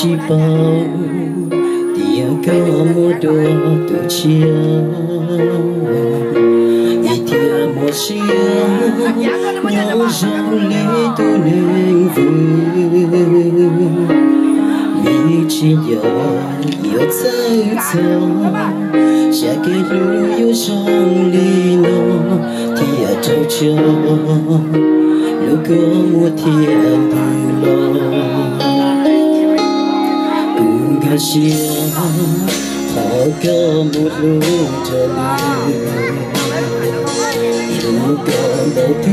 chỉ bao tiếng ca mùa đỏ tuổi chia ý thiệp một xia nhau dòng lý tu nên vui vì chỉ giờ yêu tới thâu sẽ kết nối yêu dòng lý nó thì ở trong chờ lúc có mùa thiệp từ lo cả xia họ có một lúc chờ lúc có đầu tư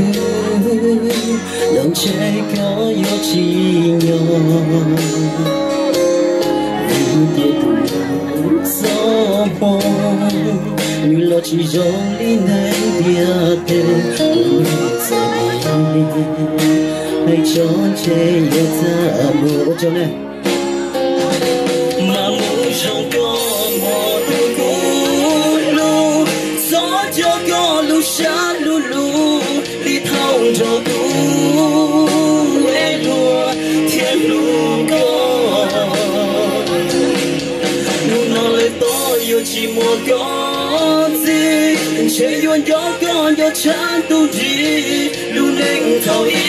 lòng trái có yêu chi nhau vì tiếc gió mong như lo chỉ dòng đi này địa tên hãy trốn che yêu ta mùa cho này mà mùa trong có mùa thu lu gió cho có lu xa lu lu đi thâu cho tu e lùa thiên lu có lu nó lời to yêu chỉ mùa có gì chơi yêu gió có yêu chán tu gì lu nên thâu ý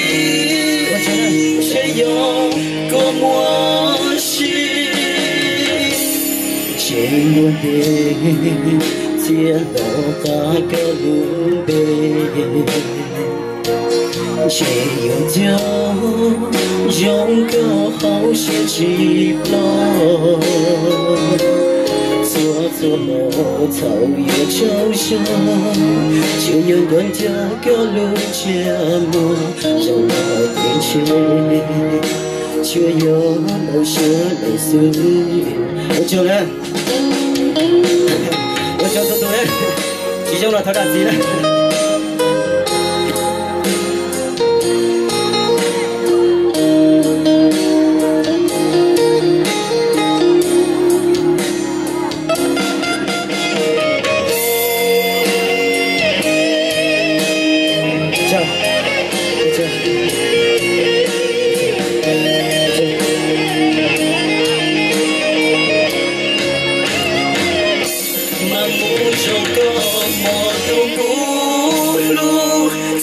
chơi yêu có mùa trên muôn đê chia đỏ cả cả lũ bê chỉ yêu nhau giống cơ hậu sẽ chỉ lo xóa xóa mồ thầu yêu trâu trâu chiều nhân gần cha cả lũ chia mùa trong lòng tình chơi chưa nhớ đâu xưa đời xưa chưa đấy cho tôi đấy chỉ trong là thao đàn gì đấy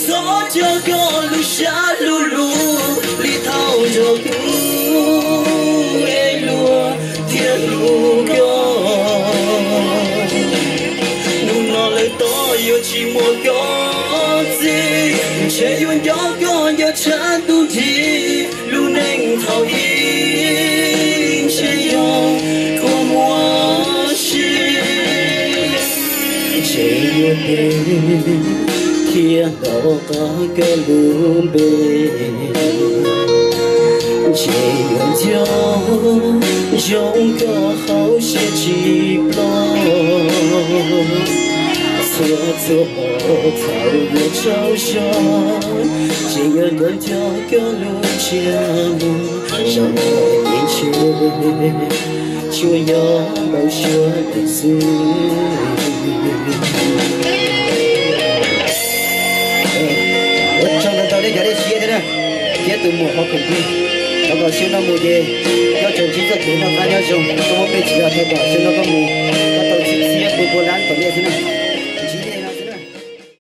gió cho có lu xa lu lu đi thâu cho tu e lùa thiên lu có nu nó lời to yêu chỉ một có gì chơi yêu gió có yêu chán tu gì lu nên thâu ý chơi yêu có mùa chi chơi yêu kia đó có cái lùm bê chỉ yêu nhau giống có hậu sẽ chỉ lo xóa xóa bỏ thảo yêu trâu trâu chỉ yêu gần cho cái lùm chia mùa trong mọi tình chơi chưa nhớ bao chưa tình xưa để giải để chia thế này, chia từ mùa hoa cùng đi, nó có siêu năm mùa gì, nó trồng chỉ có thể nó cá nhau trồng, có một bên chỉ là thay bỏ siêu nó có mùa, nó tàu chỉ chia bùi bùi láng còn như thế này.